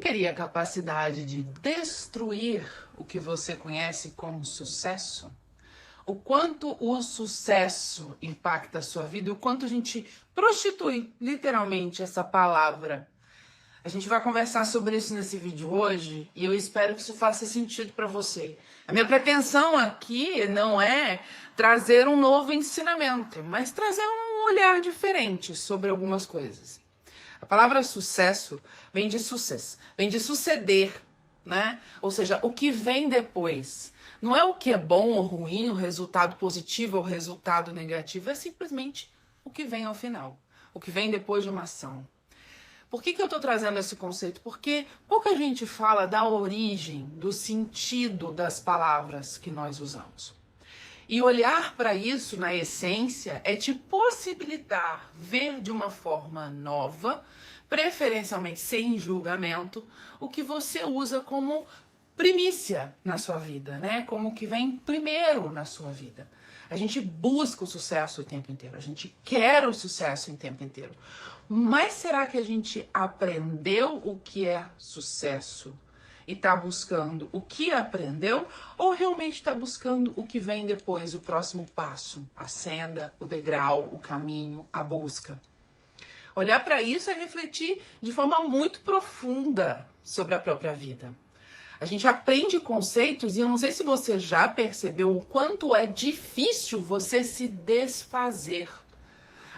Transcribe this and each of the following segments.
teria a capacidade de destruir o que você conhece como sucesso? O quanto o sucesso impacta a sua vida, o quanto a gente prostitui literalmente essa palavra. A gente vai conversar sobre isso nesse vídeo hoje e eu espero que isso faça sentido para você. A minha pretensão aqui não é trazer um novo ensinamento, mas trazer um olhar diferente sobre algumas coisas. A palavra sucesso vem de success, vem de suceder, né? Ou seja, o que vem depois. Não é o que é bom ou ruim, o resultado positivo ou o resultado negativo, é simplesmente o que vem ao final, o que vem depois de uma ação. Por que eu estou trazendo esse conceito? Porque pouca gente fala da origem, do sentido das palavras que nós usamos. E olhar para isso na essência é te possibilitar ver de uma forma nova, preferencialmente sem julgamento, o que você usa como primícia na sua vida, né? Como que vem primeiro na sua vida. A gente busca o sucesso o tempo inteiro, a gente quer o sucesso o tempo inteiro. Mas será que a gente aprendeu o que é sucesso e está buscando o que aprendeu, ou realmente está buscando o que vem depois, o próximo passo, a senda, o degrau, o caminho, a busca? Olhar para isso é refletir de forma muito profunda sobre a própria vida. A gente aprende conceitos e eu não sei se você já percebeu o quanto é difícil você se desfazer,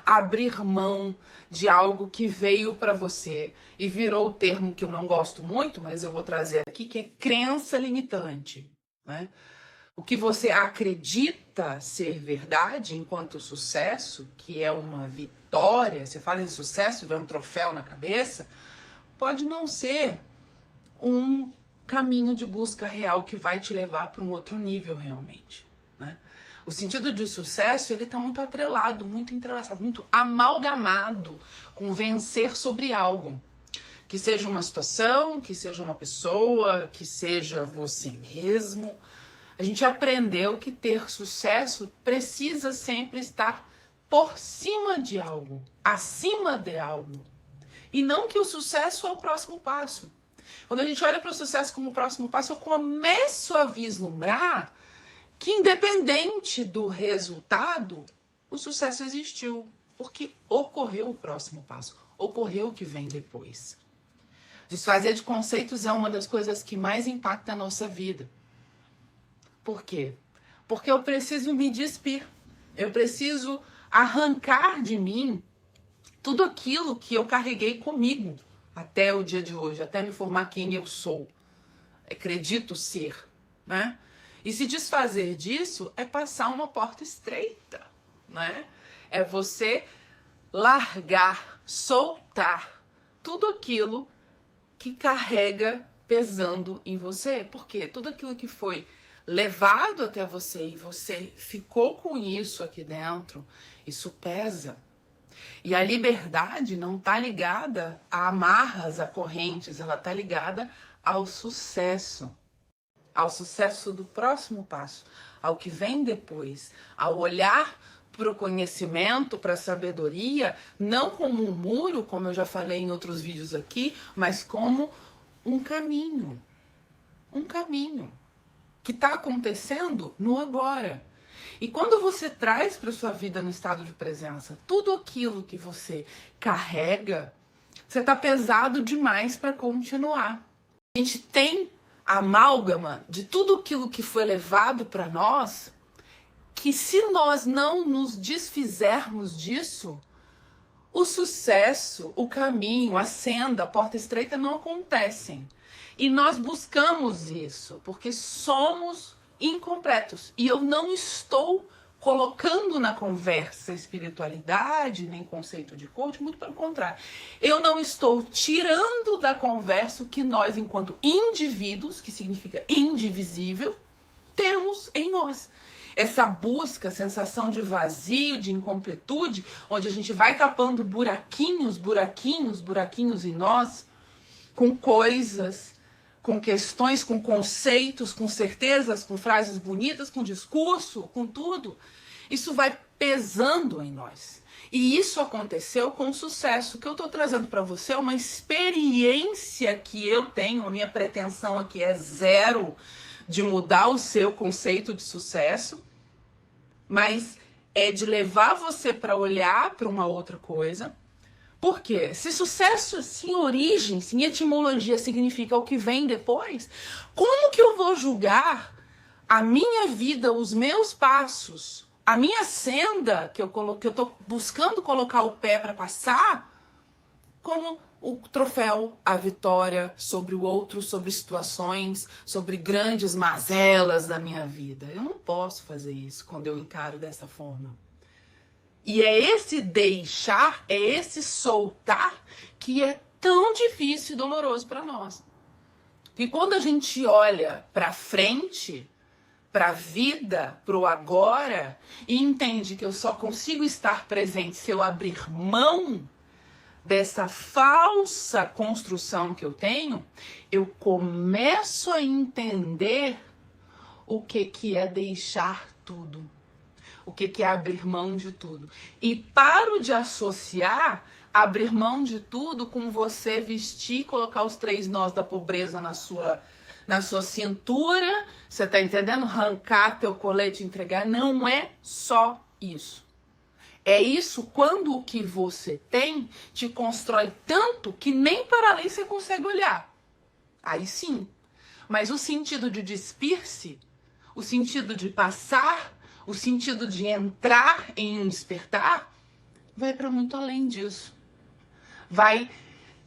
abrir mão de algo que veio para você e virou o termo que eu não gosto muito, mas eu vou trazer aqui, que é crença limitante, né? O que você acredita ser verdade enquanto sucesso, que é uma vitória, você fala em sucesso, vem um troféu na cabeça, pode não ser um caminho de busca real que vai te levar para um outro nível realmente, né? O sentido de sucesso, ele está muito atrelado, muito entrelaçado, muito amalgamado com vencer sobre algo. Que seja uma situação, que seja uma pessoa, que seja você mesmo. A gente aprendeu que ter sucesso precisa sempre estar por cima de algo, acima de algo. E não que o sucesso é o próximo passo. Quando a gente olha para o sucesso como o próximo passo, eu começo a vislumbrar que independente do resultado, o sucesso existiu, porque ocorreu o próximo passo, ocorreu o que vem depois. Desfazer de conceitos é uma das coisas que mais impacta a nossa vida. Por quê? Porque eu preciso me despir, eu preciso arrancar de mim tudo aquilo que eu carreguei comigo até o dia de hoje, até me formar quem eu sou, acredito ser, né? E se desfazer disso é passar uma porta estreita, né? É você largar, soltar tudo aquilo que carrega pesando em você. Porque tudo aquilo que foi levado até você e você ficou com isso aqui dentro, isso pesa. E a liberdade não está ligada a amarras, a correntes, ela está ligada ao sucesso do próximo passo, ao que vem depois, ao olhar para o conhecimento, para a sabedoria, não como um muro, como eu já falei em outros vídeos aqui, mas como um caminho que está acontecendo no agora. E quando você traz para sua vida no estado de presença tudo aquilo que você carrega, você está pesado demais para continuar. A gente tem amálgama de tudo aquilo que foi levado para nós, que se nós não nos desfizermos disso, o sucesso, o caminho, a senda, a porta estreita não acontecem. E nós buscamos isso, porque somos incompletos. E eu não estou colocando na conversa espiritualidade, nem conceito de coach, muito pelo contrário. Eu não estou tirando da conversa o que nós, enquanto indivíduos, que significa indivisível, temos em nós. Essa busca, sensação de vazio, de incompletude, onde a gente vai tapando buraquinhos em nós, com coisas, com questões, com conceitos, com certezas, com frases bonitas, com discurso, com tudo. Isso vai pesando em nós. E isso aconteceu com o sucesso. O que eu estou trazendo para você é uma experiência que eu tenho. A minha pretensão aqui é zero de mudar o seu conceito de sucesso, mas é de levar você para olhar para uma outra coisa. Por quê? Se sucesso, se origem, se etimologia significa o que vem depois, como que eu vou julgar a minha vida, os meus passos, a minha senda que eu estou buscando colocar o pé para passar, como o troféu, a vitória sobre o outro, sobre situações, sobre grandes mazelas da minha vida? Eu não posso fazer isso quando eu encaro dessa forma. E é esse deixar, é esse soltar que é tão difícil e doloroso para nós. E quando a gente olha para frente, para a vida, para o agora, e entende que eu só consigo estar presente se eu abrir mão dessa falsa construção que eu tenho, eu começo a entender o que é deixar tudo. O que é abrir mão de tudo. E paro de associar abrir mão de tudo com você vestir, colocar os 3 nós da pobreza na sua cintura. Você tá entendendo? Arrancar teu colete e entregar. Não é só isso. É isso quando o que você tem te constrói tanto que nem para além você consegue olhar. Aí sim. Mas o sentido de despir-se, o sentido de passar, o sentido de entrar em um despertar, vai para muito além disso. Vai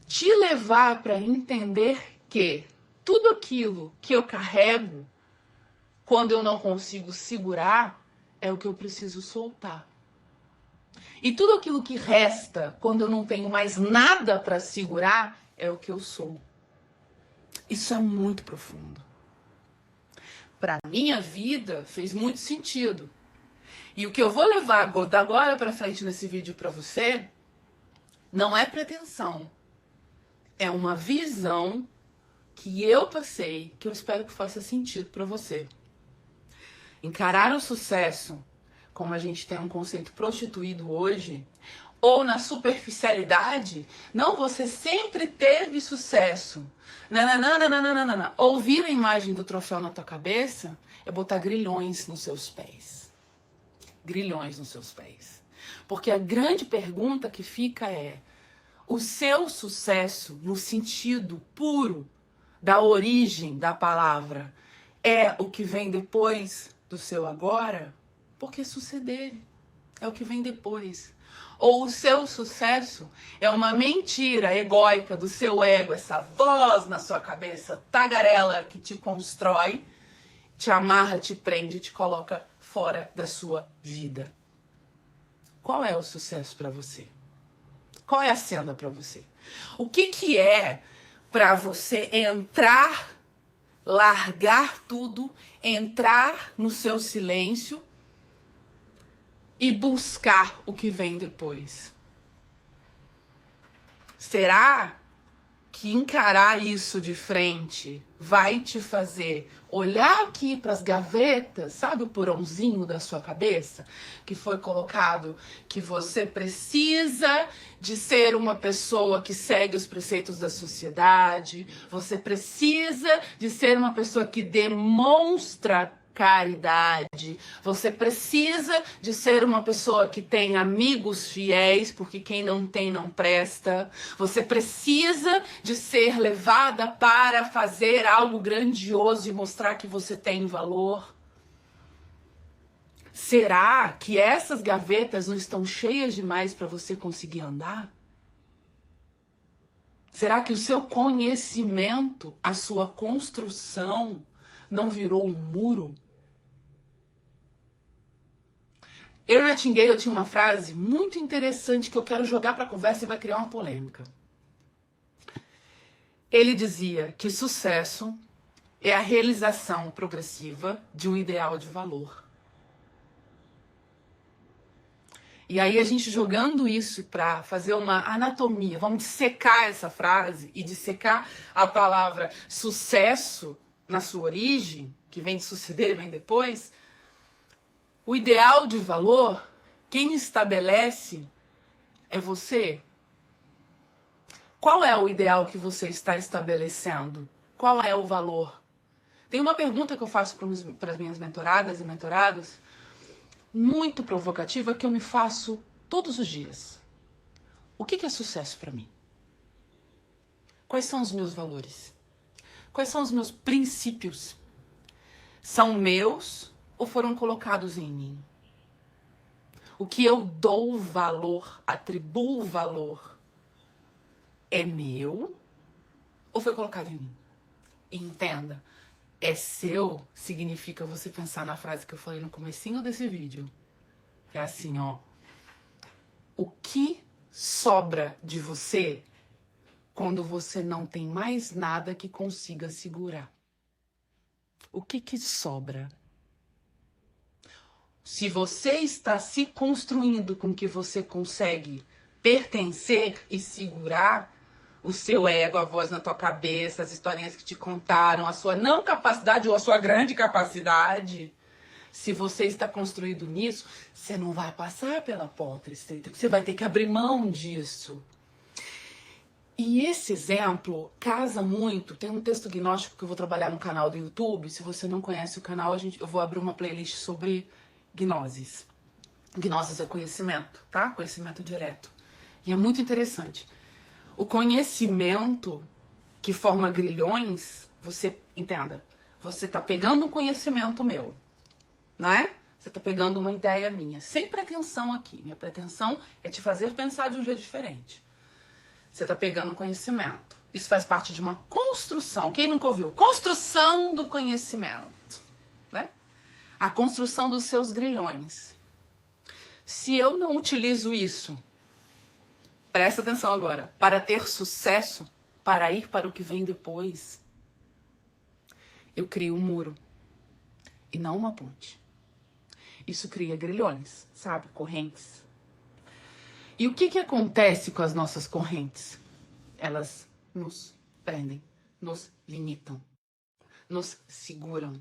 te levar para entender que tudo aquilo que eu carrego, quando eu não consigo segurar, é o que eu preciso soltar. E tudo aquilo que resta, quando eu não tenho mais nada para segurar, é o que eu sou. Isso é muito profundo. Para minha vida fez muito sentido. E o que eu vou levar da agora para frente nesse vídeo para você não é pretensão. É uma visão que eu passei, que eu espero que faça sentido para você. Encarar o sucesso, como a gente tem um conceito prostituído hoje, ou na superficialidade, não, você sempre teve sucesso. Nananana. Ouvir a imagem do troféu na tua cabeça é botar grilhões nos seus pés. Grilhões nos seus pés. Porque a grande pergunta que fica é: o seu sucesso, no sentido puro da origem da palavra, é o que vem depois do seu agora? Porque suceder é o que vem depois. Ou o seu sucesso é uma mentira egóica do seu ego, essa voz na sua cabeça, tagarela, que te constrói, te amarra, te prende, te coloca fora da sua vida. Qual é o sucesso para você? Qual é a senda para você? O que é para você entrar, largar tudo, entrar no seu silêncio e buscar o que vem depois? Será que encarar isso de frente vai te fazer olhar aqui para as gavetas, sabe o porãozinho da sua cabeça que foi colocado, que você precisa de ser uma pessoa que segue os preceitos da sociedade, você precisa de ser uma pessoa que demonstra caridade, você precisa de ser uma pessoa que tem amigos fiéis, porque quem não tem não presta, você precisa de ser levada para fazer algo grandioso e mostrar que você tem valor? Será que essas gavetas não estão cheias demais para você conseguir andar? Será que o seu conhecimento, a sua construção não virou um muro? Earl Nightingale tinha uma frase muito interessante que eu quero jogar para a conversa e vai criar uma polêmica. Ele dizia que sucesso é a realização progressiva de um ideal de valor. E aí a gente jogando isso para fazer uma anatomia, vamos dissecar essa frase e dissecar a palavra sucesso na sua origem, que vem de suceder e vem depois. O ideal de valor Quem estabelece é você. Qual é o ideal que você está estabelecendo? Qual é o valor? Tem uma pergunta que eu faço para as minhas mentoradas e mentorados, muito provocativa, que eu me faço todos os dias. O que é sucesso para mim? Quais são os meus valores? Quais são os meus princípios? São meus ou foram colocados em mim? O que eu dou valor, atribuo valor, é meu ou foi colocado em mim? Entenda, é seu significa você pensar na frase que eu falei no comecinho desse vídeo. É assim, ó. O que sobra de você quando você não tem mais nada que consiga segurar? O que sobra? Se você está se construindo com que você consegue pertencer e segurar o seu ego, a voz na tua cabeça, as historinhas que te contaram, a sua não capacidade ou a sua grande capacidade, se você está construído nisso, você não vai passar pela porta estreita. Você vai ter que abrir mão disso. E esse exemplo casa muito. Tem um texto gnóstico que eu vou trabalhar no canal do YouTube. Se você não conhece o canal, eu vou abrir uma playlist sobre gnoses. Gnoses é conhecimento, tá? Conhecimento direto. E é muito interessante. O conhecimento que forma grilhões, você entenda, você tá pegando um conhecimento meu, né? Você tá pegando uma ideia minha, sem pretensão aqui. Minha pretensão é te fazer pensar de um jeito diferente. Você tá pegando conhecimento. Isso faz parte de uma construção. Quem nunca ouviu? Construção do conhecimento, né? A construção dos seus grilhões. Se eu não utilizo isso, presta atenção agora, para ter sucesso, para ir para o que vem depois, eu crio um muro e não uma ponte. Isso cria grilhões, sabe? Correntes. E o que acontece com as nossas correntes? Elas nos prendem, nos limitam, nos seguram.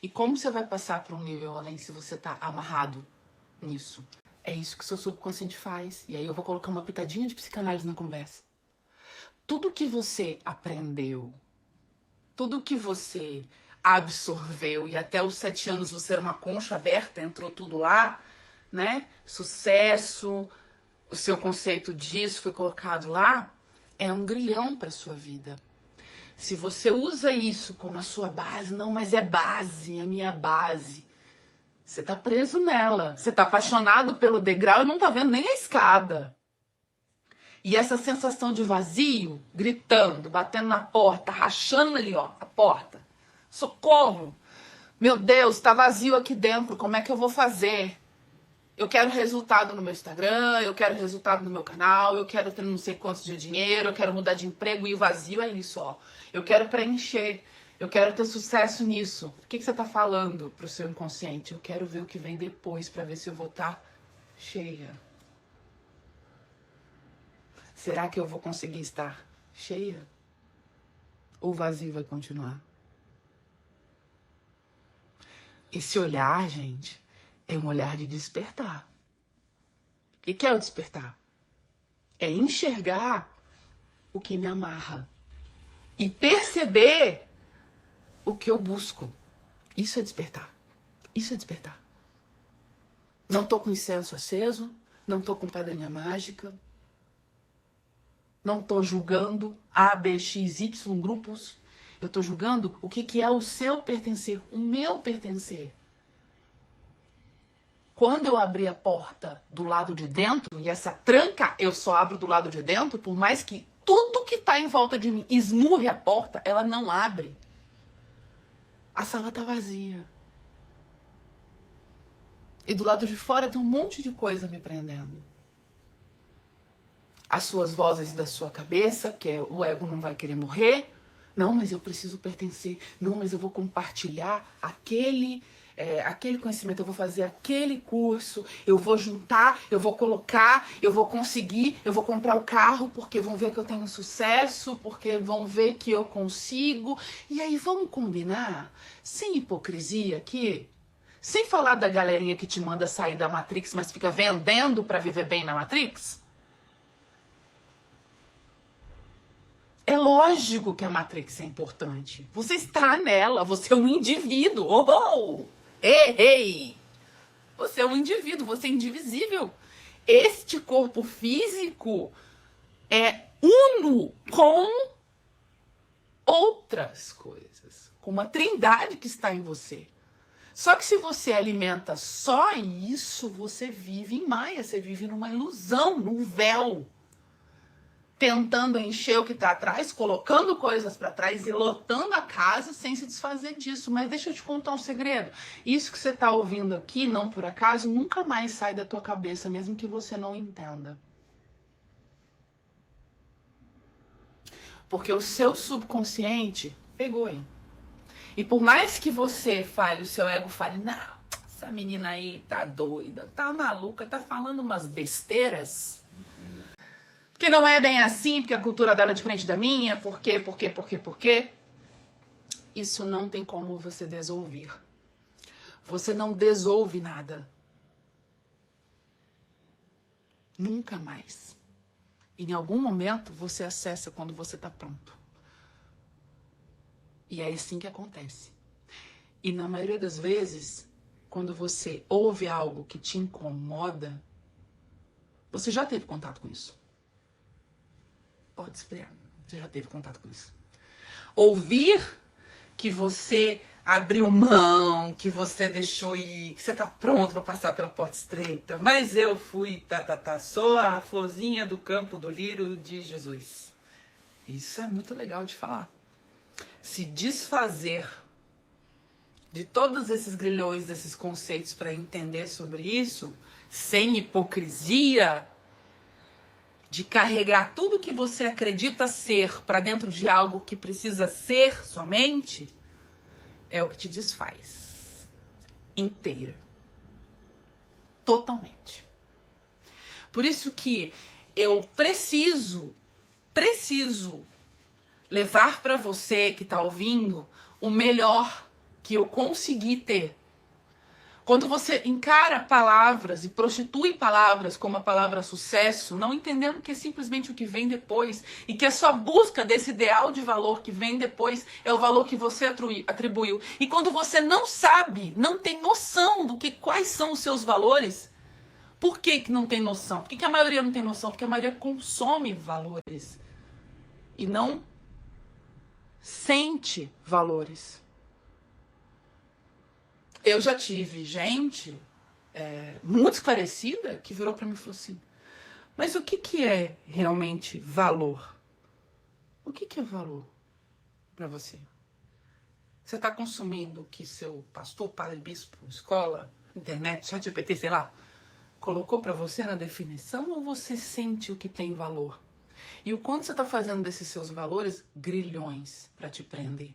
E como você vai passar para um nível além se você está amarrado nisso? É isso que o seu subconsciente faz. E aí eu vou colocar uma pitadinha de psicanálise na conversa. Tudo que você aprendeu, tudo que você absorveu, e até os 7 anos você era uma concha aberta, entrou tudo lá, né? Sucesso, o seu conceito disso foi colocado lá, é um grilhão para sua vida. Se você usa isso como a sua base, não, mas é base, é minha base. Você tá preso nela. Você tá apaixonado pelo degrau e não tá vendo nem a escada. E essa sensação de vazio, gritando, batendo na porta, rachando ali, ó, a porta. Socorro! Meu Deus, tá vazio aqui dentro, como é que eu vou fazer? Eu quero resultado no meu Instagram, eu quero resultado no meu canal, eu quero ter não sei quantos de dinheiro, eu quero mudar de emprego e o vazio é isso, ó. Eu quero preencher, eu quero ter sucesso nisso. O que você tá falando pro seu inconsciente? Eu quero ver o que vem depois pra ver se eu vou estar cheia. Será que eu vou conseguir estar cheia? Ou o vazio vai continuar? Esse olhar, gente, é um olhar de despertar. O que é o despertar? É enxergar o que me amarra e perceber o que eu busco. Isso é despertar. Isso é despertar. Não tô com incenso aceso, não tô com pedrinha mágica, não tô julgando A, B, X, Y grupos. Eu tô julgando o que é o seu pertencer, o meu pertencer. Quando eu abrir a porta do lado de dentro, e essa tranca eu só abro do lado de dentro, por mais que tudo que tá em volta de mim esmurre a porta, ela não abre. A sala tá vazia. E do lado de fora tem um monte de coisa me prendendo. As suas vozes da sua cabeça, que é o ego não vai querer morrer. Não, mas eu preciso pertencer. Não, mas eu vou compartilhar aquele conhecimento, eu vou fazer aquele curso, eu vou juntar, eu vou colocar, eu vou conseguir, eu vou comprar o carro porque vão ver que eu tenho sucesso, porque vão ver que eu consigo. E aí vamos combinar, sem hipocrisia aqui, Sem falar da galerinha que te manda sair da Matrix, mas fica vendendo para viver bem na Matrix. É lógico que a Matrix é importante. Você está nela, você é um indivíduo. Oh! Ei! Você é um indivíduo, você é indivisível. Este corpo físico é uno com outras coisas, com uma trindade que está em você. Só que se você alimenta só isso, você vive em maia, você vive numa ilusão, num véu, tentando encher o que está atrás, colocando coisas para trás e lotando a casa sem se desfazer disso. Mas deixa eu te contar um segredo. Isso que você está ouvindo aqui, não por acaso, nunca mais sai da tua cabeça, mesmo que você não entenda. Porque o seu subconsciente pegou aí. E por mais que você fale, o seu ego fale, não, essa menina aí tá doida, tá maluca, tá falando umas besteiras, que não é bem assim, porque a cultura dela é diferente da minha, por quê? Isso não tem como você desouvir. Você não desouve nada. Nunca mais. Em algum momento você acessa quando você tá pronto. E é assim que acontece. E na maioria das vezes, quando você ouve algo que te incomoda, você já teve contato com isso. Pode esperar, você já teve contato com isso. Ouvir que você abriu mão, que você deixou ir, que você tá pronto para passar pela porta estreita. Mas eu fui, sou a florzinha do campo do lírio de Jesus. Isso é muito legal de falar. Se desfazer de todos esses grilhões, desses conceitos para entender sobre isso, sem hipocrisia, de carregar tudo que você acredita ser para dentro de algo que precisa ser somente, é o que te desfaz. Inteira. Totalmente. Por isso que eu preciso levar para você que está ouvindo o melhor que eu consegui ter. Quando você encara palavras e prostitui palavras como a palavra sucesso, não entendendo que é simplesmente o que vem depois e que a sua busca desse ideal de valor que vem depois é o valor que você atribuiu. E quando você não sabe, não tem noção do que quais são os seus valores, por que não tem noção? Por que a maioria não tem noção? Porque a maioria consome valores e não sente valores. Eu já tive gente muito esclarecida que virou para mim e falou assim, mas o que é realmente valor? O que é valor para você? Você está consumindo o que seu pastor, padre, bispo, escola, internet, ChatGPT, sei lá, colocou para você na definição, ou você sente o que tem valor? E o quanto você está fazendo desses seus valores grilhões para te prender?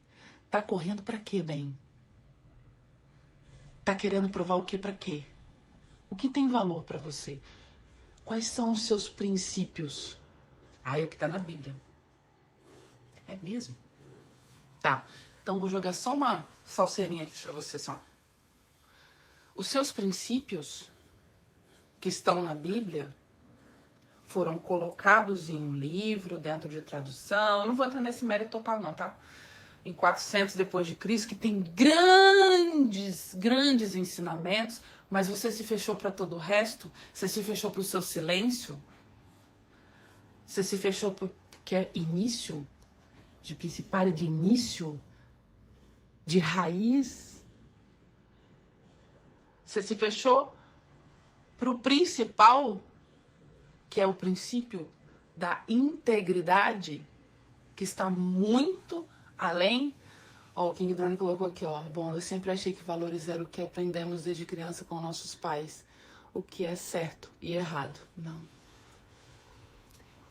Tá correndo para quê, bem? Tá querendo provar o que para quê? O que tem valor para você? Quais são os seus princípios? É o que tá na Bíblia. É mesmo? Tá. Então vou jogar só uma salseirinha aqui para você só. Os seus princípios que estão na Bíblia foram colocados em um livro, dentro de tradução. Eu não vou entrar nesse mérito total não, tá? Em 400 depois de Cristo, que tem grandes ensinamentos, mas você se fechou para todo o resto, você se fechou para o seu silêncio, você se fechou para o que é início, de principário, de início, de raiz, você se fechou para o principal, que é o princípio da integridade, que está muito além. O King Drone colocou aqui, bom, eu sempre achei que valores era o que aprendemos desde criança com nossos pais, o que é certo e errado. Não.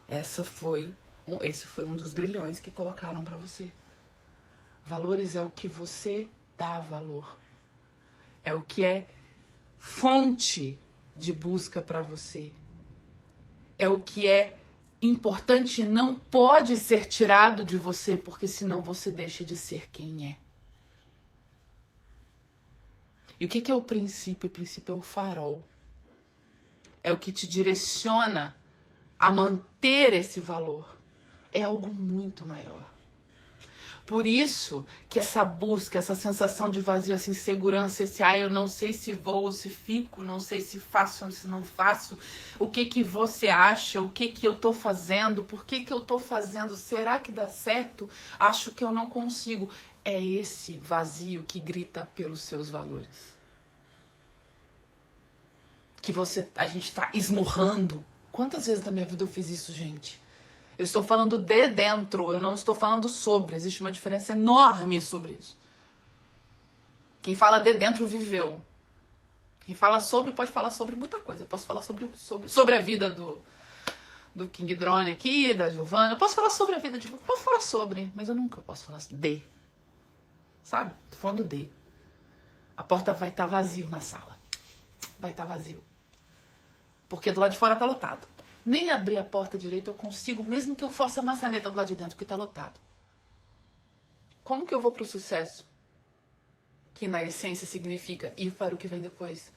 Esse foi um dos grilhões que colocaram para você. Valores é o que você dá valor. É o que é fonte de busca para você. É o que é importante, não pode ser tirado de você, porque senão você deixa de ser quem é. E o que é o princípio? O princípio é o farol. É o que te direciona a manter esse valor. É algo muito maior. Por isso que essa busca, essa sensação de vazio, essa insegurança, esse eu não sei se vou, se fico, não sei se faço ou se não faço, o que você acha, o que eu tô fazendo, por que eu tô fazendo, será que dá certo? Acho que eu não consigo. É esse vazio que grita pelos seus valores. Que a gente tá esmurrando. Quantas vezes na minha vida eu fiz isso, gente? Eu estou falando de dentro, eu não estou falando sobre. Existe uma diferença enorme sobre isso. Quem fala de dentro viveu. Quem fala sobre pode falar sobre muita coisa. Eu posso falar sobre a vida do King Drone aqui, da Giovana. Eu posso falar sobre a vida de... Posso falar sobre, mas eu nunca posso falar de. Sabe? Tô falando de. A porta vai estar vazio na sala. Vai estar vazio. Porque do lado de fora tá lotado. Nem abrir a porta direito eu consigo, mesmo que eu force a maçaneta do lado de dentro, que tá lotado. Como que eu vou pro sucesso? Que na essência significa ir para o que vem depois.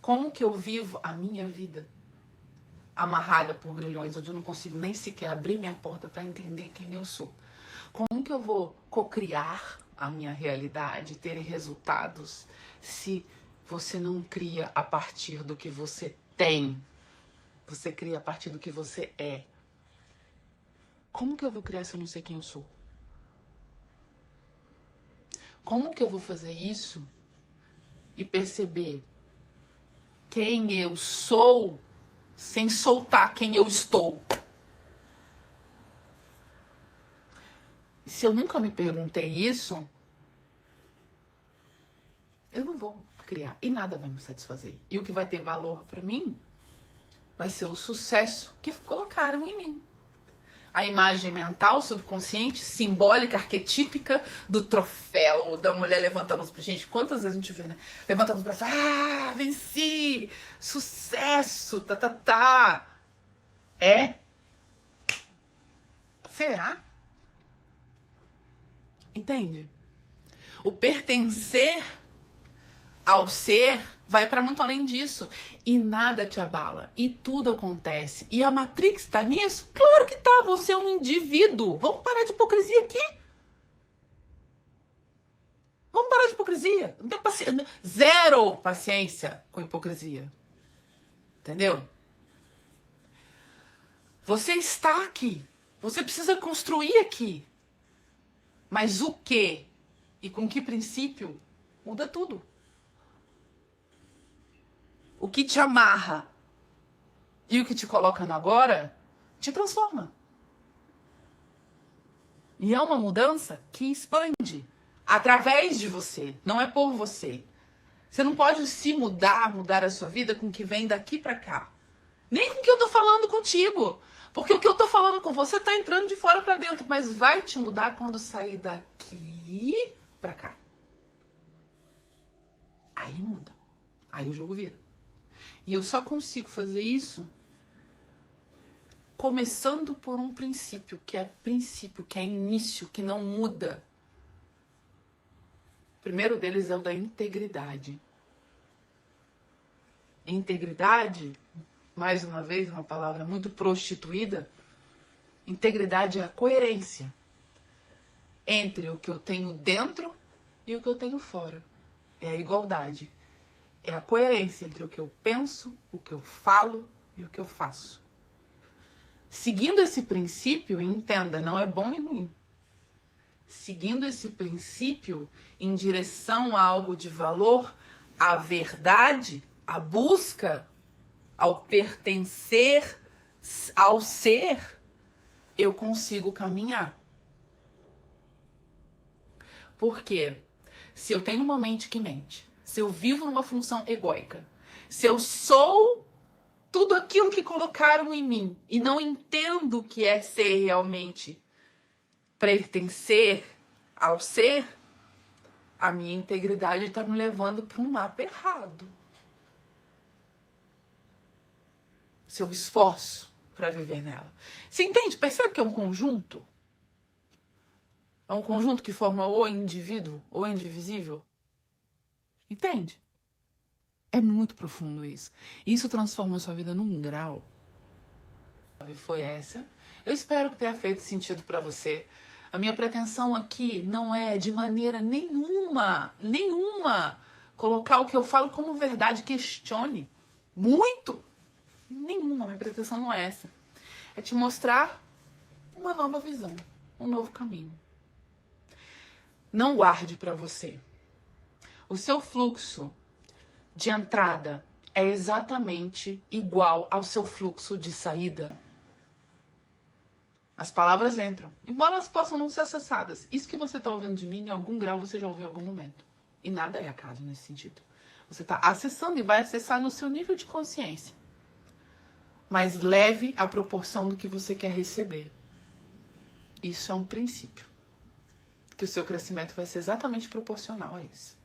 Como que eu vivo a minha vida amarrada por grilhões, onde eu não consigo nem sequer abrir minha porta para entender quem eu sou? Como que eu vou cocriar a minha realidade, ter resultados, se você não cria a partir do que você tem? Você cria a partir do que você é. Como que eu vou criar se eu não sei quem eu sou? Como que eu vou fazer isso e perceber quem eu sou sem soltar quem eu estou? Se eu nunca me perguntei isso, eu não vou criar e nada vai me satisfazer. E o que vai ter valor para mim vai ser o sucesso que colocaram em mim. A imagem mental, subconsciente, simbólica, arquetípica do troféu, da mulher levantando os braços. Gente, quantas vezes a gente vê, né? Levantando os braços, venci, sucesso, É? Será? Entende? O pertencer ao ser vai para muito além disso. E nada te abala. E tudo acontece. E a Matrix tá nisso? Claro que tá. Você é um indivíduo. Vamos parar de hipocrisia aqui. Vamos parar de hipocrisia. Não tem paciência. Zero paciência com hipocrisia. Entendeu? Você está aqui. Você precisa construir aqui. Mas o quê? E com que princípio? Muda tudo. O que te amarra e o que te coloca no agora te transforma. E é uma mudança que expande através de você, não é por você. Você não pode se mudar a sua vida com o que vem daqui pra cá. Nem com o que eu tô falando contigo. Porque o que eu tô falando com você tá entrando de fora pra dentro, mas vai te mudar quando sair daqui pra cá. Aí muda. Aí o jogo vira. E eu só consigo fazer isso começando por um princípio, que é início, que não muda. O primeiro deles é o da integridade. Integridade, mais uma vez, uma palavra muito prostituída. Integridade é a coerência entre o que eu tenho dentro e o que eu tenho fora. É a igualdade. É a coerência entre o que eu penso, o que eu falo e o que eu faço. Seguindo esse princípio, entenda, não é bom e ruim. Seguindo esse princípio em direção a algo de valor, a verdade, a busca, ao pertencer, ao ser, eu consigo caminhar. Por quê? Se eu tenho uma mente que mente, se eu vivo numa função egóica, se eu sou tudo aquilo que colocaram em mim e não entendo o que é ser realmente, pertencer ao ser, a minha integridade está me levando para um mapa errado. Se eu me esforço para viver nela. Você entende? Percebe que é um conjunto? É um conjunto que forma o indivíduo, o indivisível. Entende? É muito profundo isso. Isso transforma a sua vida num grau. Foi essa. Eu espero que tenha feito sentido para você. A minha pretensão aqui não é de maneira nenhuma, colocar o que eu falo como verdade. Questione muito. Nenhuma, minha pretensão não é essa. É te mostrar uma nova visão, um novo caminho. Não guarde para você. O seu fluxo de entrada é exatamente igual ao seu fluxo de saída. As palavras entram, embora elas possam não ser acessadas. Isso que você está ouvindo de mim, em algum grau, você já ouviu em algum momento. E nada é acaso nesse sentido. Você está acessando e vai acessar no seu nível de consciência. Mas leve a proporção do que você quer receber. Isso é um princípio. Que o seu crescimento vai ser exatamente proporcional a isso.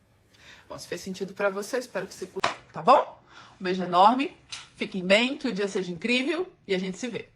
Bom, se fez sentido para você, espero que você curta. Tá bom? Um beijo enorme. Fiquem bem, que o dia seja incrível e a gente se vê.